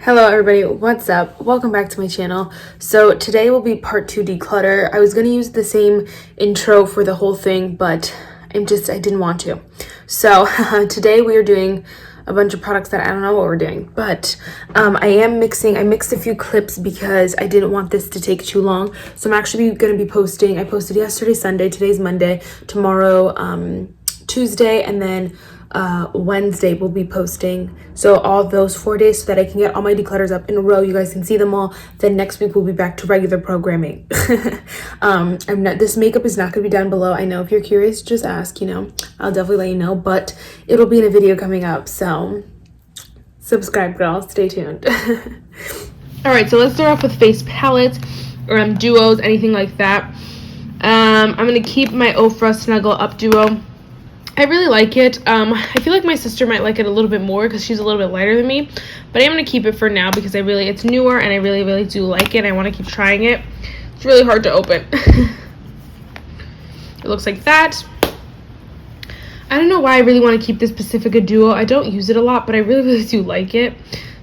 Hello everybody, what's up? Welcome back to my channel. So today will be part 2 declutter. I was going to use the same intro for the whole thing, but I didn't want to. So today we are doing a bunch of products that I don't know what we're doing, but I mixed a few clips because I didn't want this to take too long. So I'm actually going to be posting. I posted yesterday, Sunday, today's Monday, tomorrow Tuesday, and then Wednesday we'll be posting. So all those 4 days so that I can get all my declutters up in a row. You guys can see them all. Then next week we'll be back to regular programming. This makeup is not going to be down below. I know if you're curious, just ask, I'll definitely let you know, but it'll be in a video coming up. So subscribe, girl. Stay tuned. All right, so let's start off with face palettes or duos, anything like that. I'm going to keep my Ofra Snuggle Up duo. I really like it. I feel like my sister might like it a little bit more because she's a little bit lighter than me, but I'm going to keep it for now because it's newer and I really do like it. I want to keep trying it. It's really hard to open. It looks like that. I don't know why I really want to keep this Pacifica duo. I don't use it a lot, but I really do like it.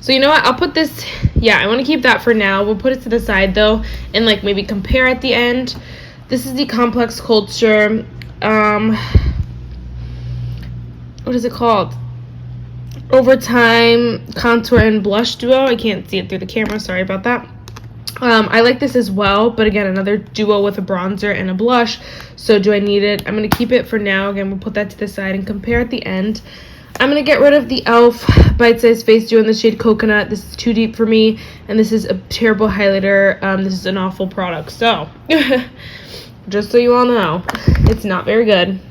So you know what? I'll put this, I want to keep that for now. We'll put it to the side though and like maybe compare at the end. This is the Complex Culture, what is it called? Overtime Contour and Blush Duo. I can't see it through the camera. Sorry about that. I like this as well, but again, another duo with a bronzer and a blush. So do I need it? I'm going to keep it for now. Again, we'll put that to the side and compare at the end. I'm going to get rid of the e.l.f. Bite Size Face Duo in the shade Coconut. This is too deep for me, and this is a terrible highlighter. This is an awful product. So, just so you all know, it's not very good.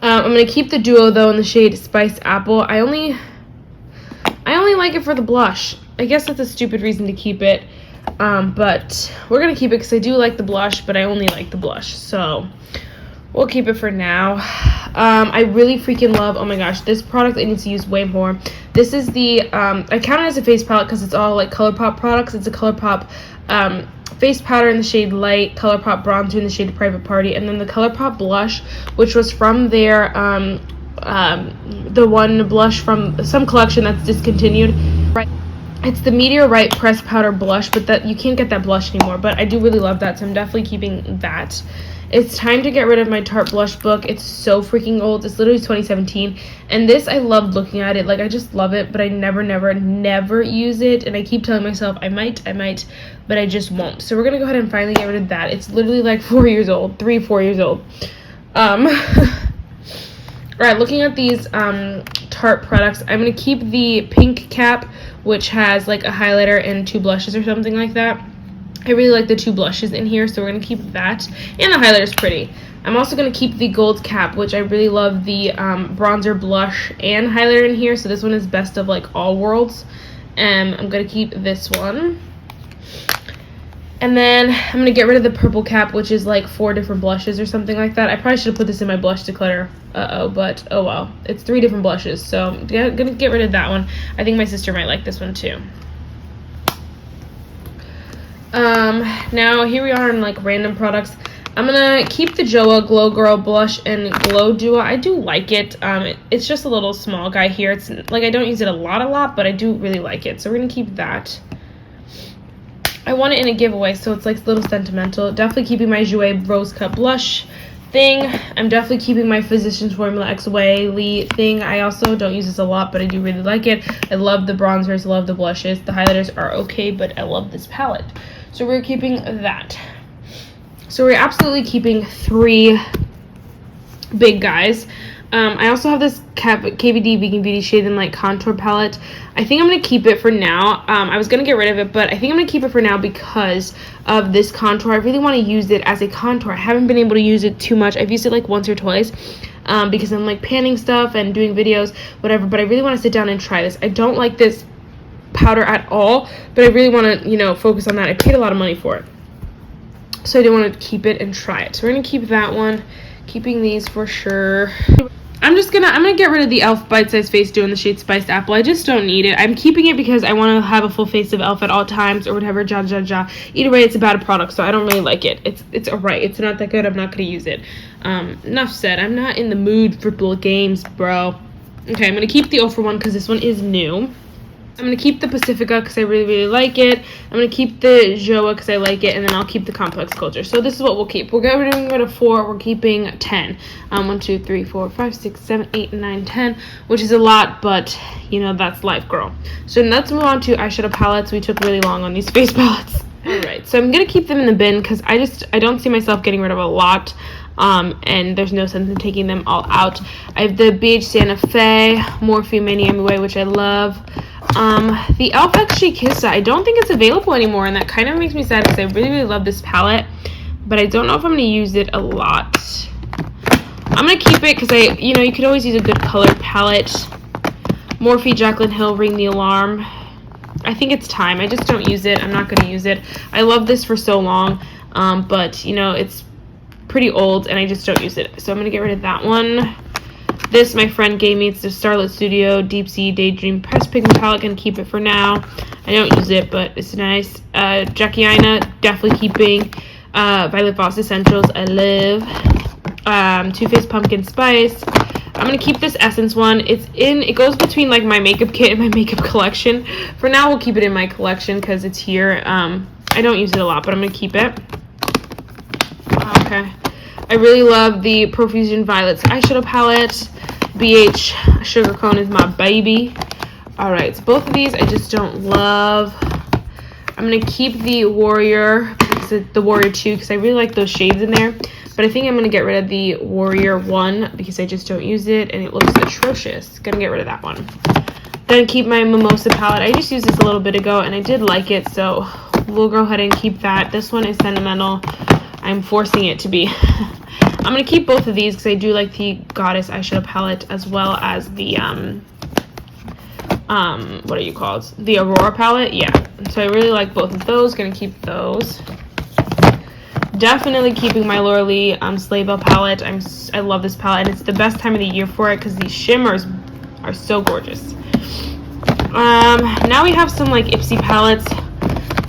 I'm going to keep the duo, though, in the shade Spiced Apple. I only like it for the blush. I guess that's a stupid reason to keep it. But we're going to keep it because I do like the blush, but I only like the blush. So we'll keep it for now. I really freaking love, oh my gosh, this product I need to use way more. This is the, I count it as a face palette because it's all like ColourPop products. It's a ColourPop face powder in the shade Light, ColourPop bronzer in the shade Private Party, and then the ColourPop blush, which was from their the one blush from some collection that's discontinued. Right, it's the Meteorite pressed powder blush, but that you can't get that blush anymore. But I do really love that, so I'm definitely keeping that. It's time to get rid of my Tarte blush book. It's so freaking old. It's literally 2017. And this, I loved looking at it. Like, I just love it, but I never use it. And I keep telling myself I might, but I just won't. So we're going to go ahead and finally get rid of that. It's literally like 4 years old, 4 years old. All right, looking at these Tarte products, I'm going to keep the pink cap, which has like a highlighter and 2 blushes or something like that. I really like the 2 blushes in here, so we're going to keep that. And the highlighter's pretty. I'm also going to keep the gold cap, which I really love the bronzer, blush, and highlighter in here. So this one is best of like all worlds. And I'm going to keep this one. And then I'm going to get rid of the purple cap, which is like 4 different blushes or something like that. I probably should have put this in my blush declutter. But oh well. It's 3 different blushes, so I'm going to get rid of that one. I think my sister might like this one too. Now here we are in like random products. I'm gonna keep the Joa Glow Girl blush and glow duo. I do like it. It's just a little small guy here. It's like I don't use it a lot, but I do really like it, so we're gonna keep that. I want it in a giveaway, so it's like a little sentimental. Definitely keeping my Jouer Rose Cut blush thing. I'm definitely keeping my Physicians Formula X Whaley thing. I also don't use this a lot, but I do really like it. I love the bronzers, love the blushes. The highlighters are okay, but I love this palette. So we're keeping that. So we're absolutely keeping 3 big guys. I also have this KVD Vegan Beauty Shade and Light Contour Palette. I think I'm going to keep it for now. I was going to get rid of it, but I think I'm going to keep it for now because of this contour. I really want to use it as a contour. I haven't been able to use it too much. I've used it like once or twice because I'm like panning stuff and doing videos, whatever. But I really want to sit down and try this. I don't like this powder at all, but I really want to focus on that. I paid a lot of money for it, so I do want to keep it and try it. So we're gonna keep that one, keeping these for sure. I'm gonna get rid of the e.l.f. Bite Size Face Duo in the shade Spiced Apple. I just don't need it. I'm keeping it because I want to have a full face of e.l.f. at all times or whatever. Either way, it's a bad product, so I don't really like it. It's alright. It's not that good. I'm not gonna use it. Enough said. I'm not in the mood for games, bro. Okay, I'm gonna keep the Ofra one because this one is new. I'm going to keep the Pacifica because I really, really like it. I'm going to keep the Joa because I like it. And then I'll keep the Complex Culture. So this is what we'll keep. We're getting rid of 4. We're keeping 10. 1, 2, 3, 4, 5, 6, 7, 8, 9, 10. Which is a lot, but, you know, that's life, girl. So let's move on to eyeshadow palettes. We took really long on these face palettes. Alright, so I'm going to keep them in the bin because I don't see myself getting rid of a lot. And there's no sense in taking them all out. I have the BH Santa Fe, Morphe Mini MUA, which I love. The e.l.f. XG Kissa, I don't think it's available anymore, and that kind of makes me sad because I really, really love this palette, but I don't know if I'm going to use it a lot. I'm going to keep it because you know, you could always use a good color palette. Morphe Jaclyn Hill, Ring the Alarm. I think it's time. I just don't use it. I'm not going to use it. I love this for so long, but, you know, it's pretty old and I just don't use it. So I'm going to get rid of that one. This my friend gave me. It's the Starlit Studio Deep Sea Daydream Pressed Pigment Palette. Gonna keep it for now. I don't use it, but it's nice. Jackie Aina, definitely keeping. Violet Voss Essentials, I live. Too Faced Pumpkin Spice. I'm gonna keep this Essence one. It goes between like my makeup kit and my makeup collection. For now, we'll keep it in my collection because it's here. I don't use it a lot, but I'm gonna keep it. Okay. I really love the Profusion Violets eyeshadow palette. BH Sugar Cone is my baby. Alright, so both of these I just don't love. I'm going to keep the Warrior, the Warrior 2, because I really like those shades in there. But I think I'm going to get rid of the Warrior 1 because I just don't use it and it looks atrocious. Going to get rid of that one. Then keep my Mimosa palette. I just used this a little bit ago and I did like it, so we'll go ahead and keep that. This one is sentimental. I'm forcing it to be. I'm going to keep both of these because I do like the Goddess eyeshadow palette as well as the, what are you called? The Aurora palette. Yeah. So I really like both of those. Going to keep those. Definitely keeping my Laura Lee Sleigh Bell palette. I love this palette and it's the best time of the year for it because these shimmers are so gorgeous. Now we have some like Ipsy palettes.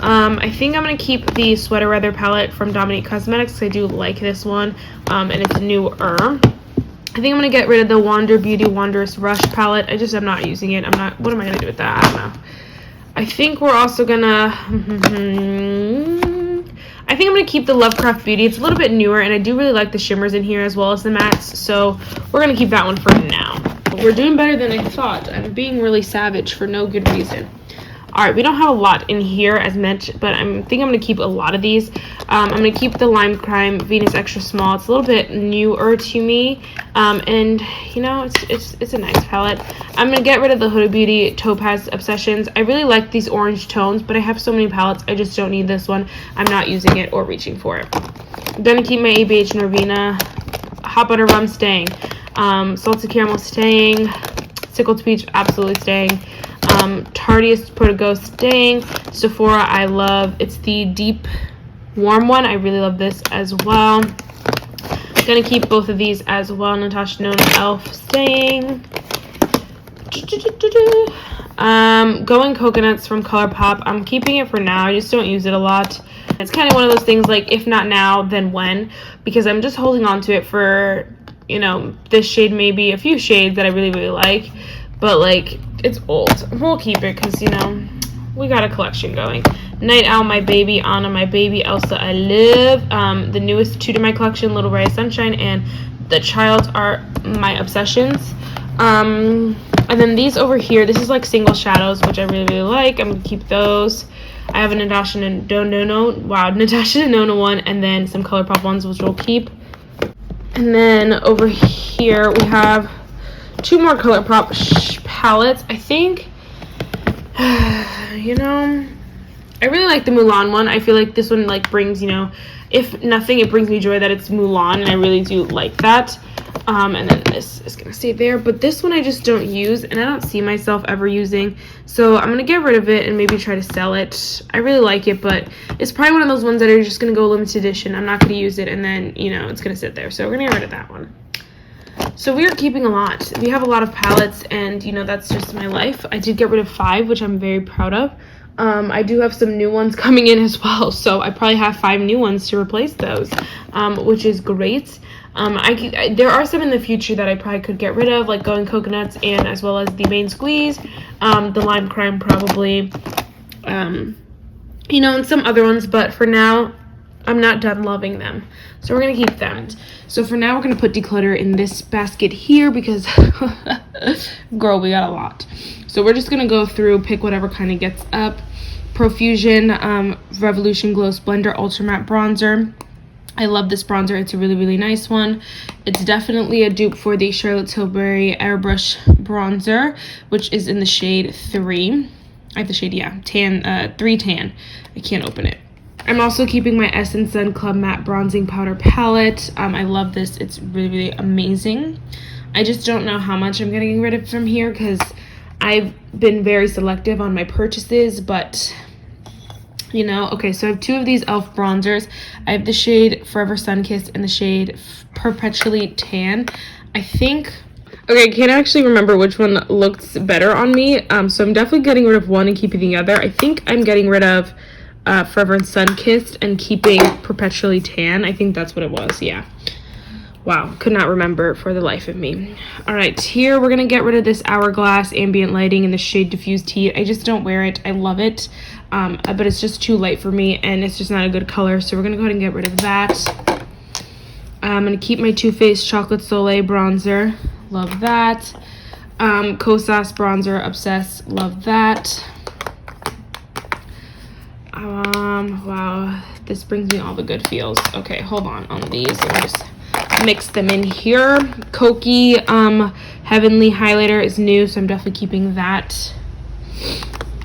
I think I'm going to keep the Sweater Weather palette from Dominique Cosmetics because I do like this one, and it's newer. I think I'm going to get rid of the Wander Beauty Wondrous Rush palette. I'm not using it. What am I going to do with that? I don't know. I think we're also going to, I think I'm going to keep the Lovecraft Beauty. It's a little bit newer, and I do really like the shimmers in here as well as the mattes, so we're going to keep that one for now. But we're doing better than I thought. I'm being really savage for no good reason. Alright, we don't have a lot in here as much, but I think I'm going to keep a lot of these. I'm going to keep the Lime Crime Venus Extra Small. It's a little bit newer to me, and, you know, it's a nice palette. I'm going to get rid of the Huda Beauty Topaz Obsessions. I really like these orange tones, but I have so many palettes, I just don't need this one. I'm not using it or reaching for it. I'm going to keep my ABH Norvina Hot Butter Rum staying. Salted Caramel staying. Sickled Peach absolutely staying. Tardiest Portigo staying. Sephora I love. It's the deep warm one. I really love this as well. Gonna keep both of these as well. Natasha Nona Elf staying. Going Coconuts from ColourPop. I'm keeping it for now. I just don't use it a lot. It's kind of one of those things like if not now then when, because I'm just holding on to it for, you know, this shade, maybe a few shades that I really, really like. But, like, it's old. We'll keep it because, you know, we got a collection going. Night Owl, my baby. Anna, my baby. Elsa, I live. The newest two to my collection, Little Ray of Sunshine and The Child, are my obsessions. And then these over here, this is, like, single shadows, which I really, really like. I'm going to keep those. I have a Natasha Denona one, and then some ColourPop ones, which we'll keep. And then over here, we have two more ColourPop palettes. I think, you know, I really like the Mulan one. I feel like this one, like, brings, you know, if nothing, it brings me joy that it's Mulan, and I really do like that. And then this is going to stay there. But this one I just don't use, and I don't see myself ever using. So I'm going to get rid of it and maybe try to sell it. I really like it, but it's probably one of those ones that are just going to go limited edition. I'm not going to use it, and then, you know, it's going to sit there. So we're going to get rid of that one. So we are keeping a lot. We have a lot of palettes, and, you know, that's just my life. I did get rid of 5, which I'm very proud of. I do have some new ones coming in as well, so I probably have 5 new ones to replace those, which is great. There are some in the future that I probably could get rid of, like Going Coconuts and as well as the Main Squeeze, the Lime Crime probably, you know, and some other ones, but for now, I'm not done loving them. So we're going to keep them. So for now, we're going to put Declutter in this basket here because, girl, we got a lot. So we're just going to go through, pick whatever kind of gets up. Profusion Revolution Glow Splendor Ultra Matte Bronzer. I love this bronzer. It's a really, really nice one. It's definitely a dupe for the Charlotte Tilbury Airbrush Bronzer, which is in the shade 3. I have the shade, yeah, 3 tan. I can't open it. I'm also keeping my Essence Sun Club Matte Bronzing Powder Palette. I love this. It's really, really amazing. I just don't know how much I'm getting rid of from here because I've been very selective on my purchases, but, you know. Okay, so I have 2 of these e.l.f. bronzers. I have the shade Forever Sunkissed and the shade Perpetually Tan. I think... Okay, I can't actually remember which one looks better on me, so I'm definitely getting rid of one and keeping the other. I think I'm getting rid of Forever and Sunkissed and keeping Perpetually Tan. I think that's what it was, yeah. Wow, could not remember for the life of me. All right, here we're gonna get rid of this Hourglass Ambient Lighting in the shade Diffused Heat. I just don't wear it. I love it, but it's just too light for me and it's just not a good color, so we're gonna go ahead and get rid of that. I'm gonna keep my Too Faced Chocolate Soleil bronzer. Love that. Kosas bronzer, Obsessed. Love that. Wow, this brings me all the good feels. Okay, hold on these. Let me just mix them in here. Kokie Heavenly Highlighter is new, so I'm definitely keeping that.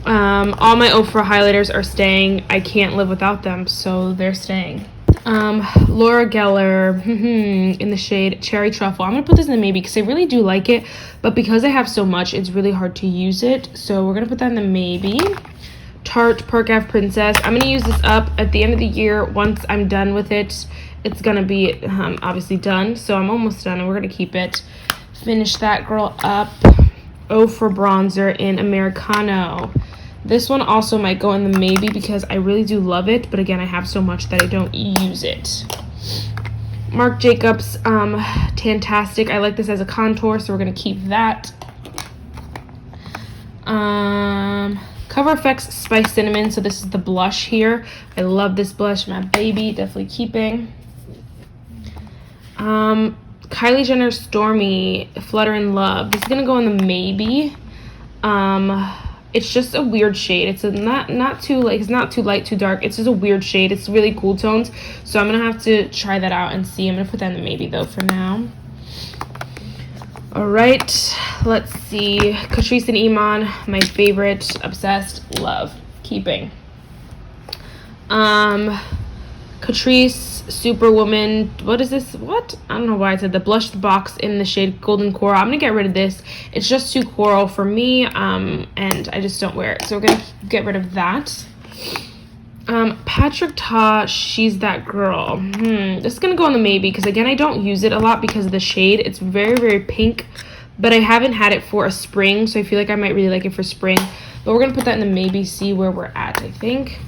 All my Ofra highlighters are staying. I can't live without them, so they're staying. Laura Geller in the shade Cherry Truffle. I'm gonna put this in the maybe because I really do like it, but because I have so much, it's really hard to use it. So we're gonna put that in the maybe. Tarte Park Ave Princess. I'm gonna use this up at the end of the year. Once I'm done with it, it's gonna be obviously done. So I'm almost done, and we're gonna keep it. Finish that girl up. Oh, for bronzer in Americano. This one also might go in the maybe because I really do love it, but again, I have so much that I don't use it. Marc Jacobs Tantastic. I like this as a contour, so we're gonna keep that. Cover FX Spice Cinnamon. So this is the blush here. I love this blush, my baby. Definitely keeping. Kylie Jenner Stormy Flutter in Love. This is gonna go in the maybe. It's just a weird shade. It's not too like, it's not too light, too dark. It's just a weird shade. It's really cool tones. So I'm gonna have to try that out and see. I'm gonna put that in the maybe though for now. All right, let's see. Catrice and Iman, my favorite, Obsessed, love, keeping. Catrice Superwoman, what is this? What? I don't know why I said the blush box in the shade Golden Coral. I'm gonna get rid of this. It's just too coral for me, and I just don't wear it. So we're gonna get rid of that. Patrick Ta, She's That Girl. This is gonna go on the maybe because again, I don't use it a lot because of the shade. It's very, very pink, but I haven't had it for a spring, so I feel like I might really like it for spring. But we're gonna put that in the maybe, see where we're at, I think.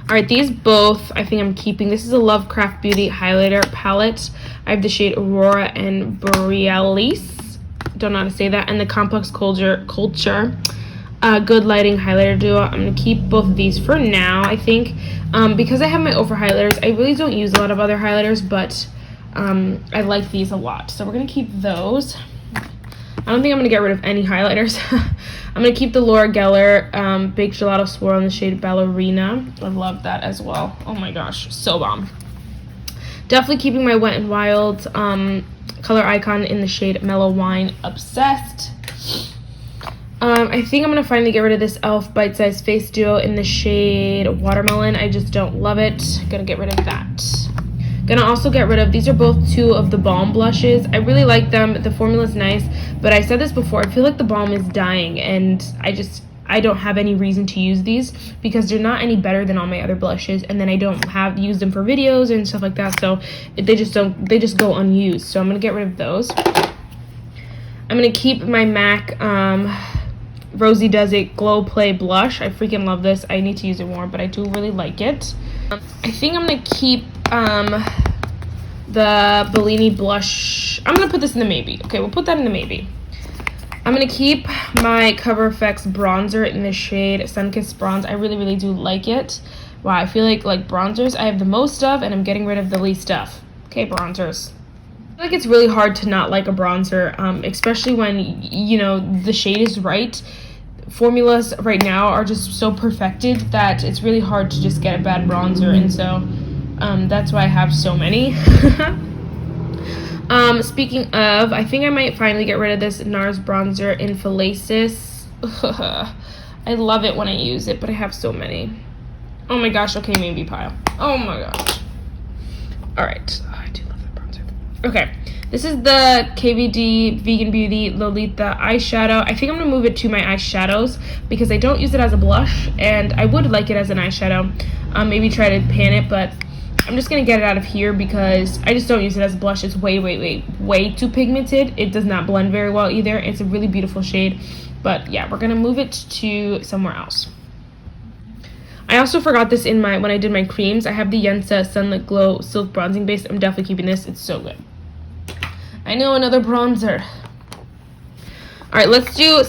All right, these both, I think I'm keeping. This is a Lovecraft Beauty highlighter palette. I have the shade Aurora and Borealis. Don't know how to say that. And the Complex Culture Good Lighting highlighter duo. I'm gonna keep both of these for now, I think. Because I have my over highlighters, I really don't use a lot of other highlighters, but I like these a lot. So we're gonna keep those. I don't think I'm gonna get rid of any highlighters. I'm gonna keep the Laura Geller Big Gelato Swirl in the shade Ballerina. I love that as well. Oh my gosh, so bomb. Definitely keeping my Wet n Wild color icon in the shade Mellow Wine, Obsessed. I think I'm gonna finally get rid of this e.l.f. Bite Size Face Duo in the shade Watermelon. I just don't love it. Gonna get rid of that. Gonna also get rid of, these are both 2 of the balm blushes. I really like them. The formula's nice, but I said this before, I feel like the balm is dying, and I don't have any reason to use these because they're not any better than all my other blushes, and then I don't use them for videos and stuff like that, so they just go unused. So I'm gonna get rid of those. I'm gonna keep my MAC Rosie Does It Glow Play blush. I freaking love this. I need to use it more, but I do really like it. I think I'm gonna keep the Bellini blush. I'm gonna put this in the maybe. Okay, we'll put that in the maybe. I'm gonna keep my Cover FX bronzer in the shade Sunkissed Bronze. I really, really do like it. Wow, I feel like bronzers I have the most of, and I'm getting rid of the least of. Okay, bronzers. I feel like it's really hard to not like a bronzer, especially when, you know, the shade is right. Formulas right now are just so perfected that it's really hard to just get a bad bronzer, and so that's why I have so many. Speaking of, I think I might finally get rid of this NARS bronzer in Fallacious. I love it when I use it, but I have so many. Oh my gosh, okay, maybe pile. Oh my gosh. Alright, oh, I do love that bronzer. Okay, this is the KVD Vegan Beauty Lolita eyeshadow. I think I'm gonna move it to my eyeshadows because I don't use it as a blush, and I would like it as an eyeshadow. Maybe try to pan it, but I'm just gonna get it out of here because I just don't use it as a blush. It's way too pigmented. It does not blend very well either. It's a really beautiful shade, but yeah, we're gonna move it to somewhere else. I also forgot this in when I did my creams. I have the Yensa Sunlit Glow Silk Bronzing Base. I'm definitely keeping this. It's so good. I know, another bronzer. Alright, let's do,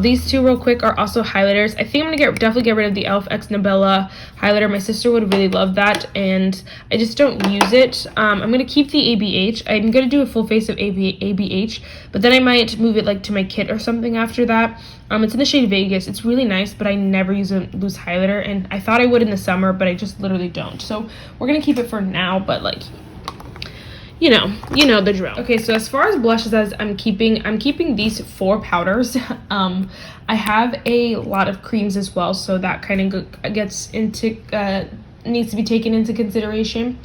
these two real quick are also highlighters. I think I'm gonna definitely get rid of the e.l.f. X Nabella highlighter. My sister would really love that, and I just don't use it. I'm gonna keep the ABH. I'm gonna do a full face of ABH, but then I might move it to my kit or something after that. It's in the shade Vegas. It's really nice, but I never use a loose highlighter, and I thought I would in the summer, but I just literally don't. So we're gonna keep it for now, but you know the drill. Okay, so as far as blushes, I'm keeping these 4 powders. I have a lot of creams as well, so that kind of needs to be taken into consideration.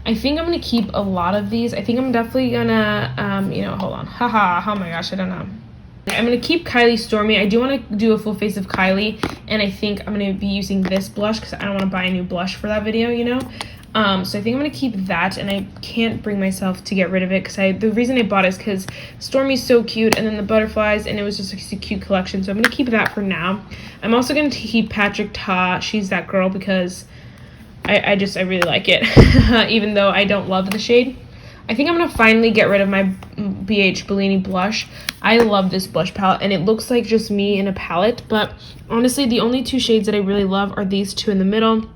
I think I'm gonna keep a lot of these. I think I'm definitely gonna hold on, haha, oh my gosh, I don't know. I'm gonna keep Kylie Stormy. I do want to do a full face of Kylie, and I think I'm gonna be using this blush because I don't want to buy a new blush for that video, you know. So I think I'm gonna keep that, and I can't bring myself to get rid of it because the reason I bought it is because Stormy's so cute, and then the butterflies, and it was just a cute collection. So I'm gonna keep that for now. I'm also gonna keep Patrick Ta, She's That Girl, because I really like it, even though I don't love the shade. I think I'm gonna finally get rid of my BH Bellini blush. I love this blush palette, and it looks like just me in a palette, but honestly, the only 2 shades that I really love are these 2 in the middle.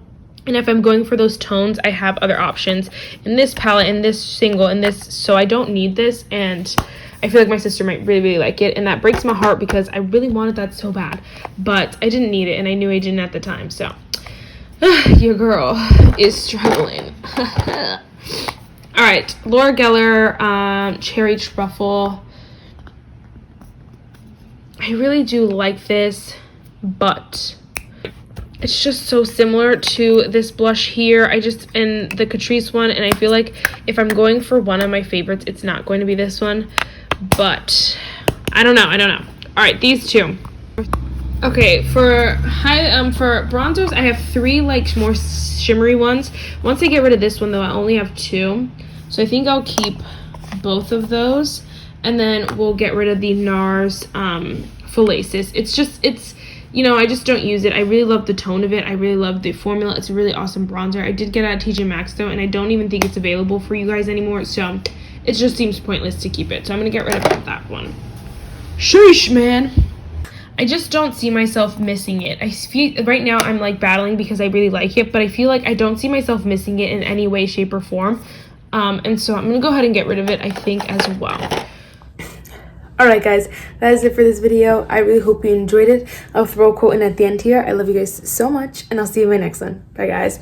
And if I'm going for those tones, I have other options in this palette, in this single, in this, so I don't need this, and I feel like my sister might really, really like it, and that breaks my heart because I really wanted that so bad, but I didn't need it, and I knew I didn't at the time, so your girl is struggling. Alright, Laura Geller, Cherry Truffle. I really do like this, but it's just so similar to this blush here. And the Catrice one, and I feel like if I'm going for one of my favorites, it's not going to be this one, but I don't know. All right, these 2. Okay, for bronzers, I have 3 more shimmery ones. Once I get rid of this one, though, I only have 2, so I think I'll keep both of those, and then we'll get rid of the NARS Fallacious. It's I just don't use it. I really love the tone of it. I really love the formula. It's a really awesome bronzer. I did get it at TJ Maxx, though, and I don't even think it's available for you guys anymore, so it just seems pointless to keep it. So I'm going to get rid of that one. Sheesh, man. I just don't see myself missing it. I feel right now I'm battling because I really like it, but I feel like I don't see myself missing it in any way, shape, or form. And so I'm going to go ahead and get rid of it, I think, as well. Alright guys, that is it for this video. I really hope you enjoyed it. I'll throw a quote in at the end here. I love you guys so much, and I'll see you in my next one. Bye guys.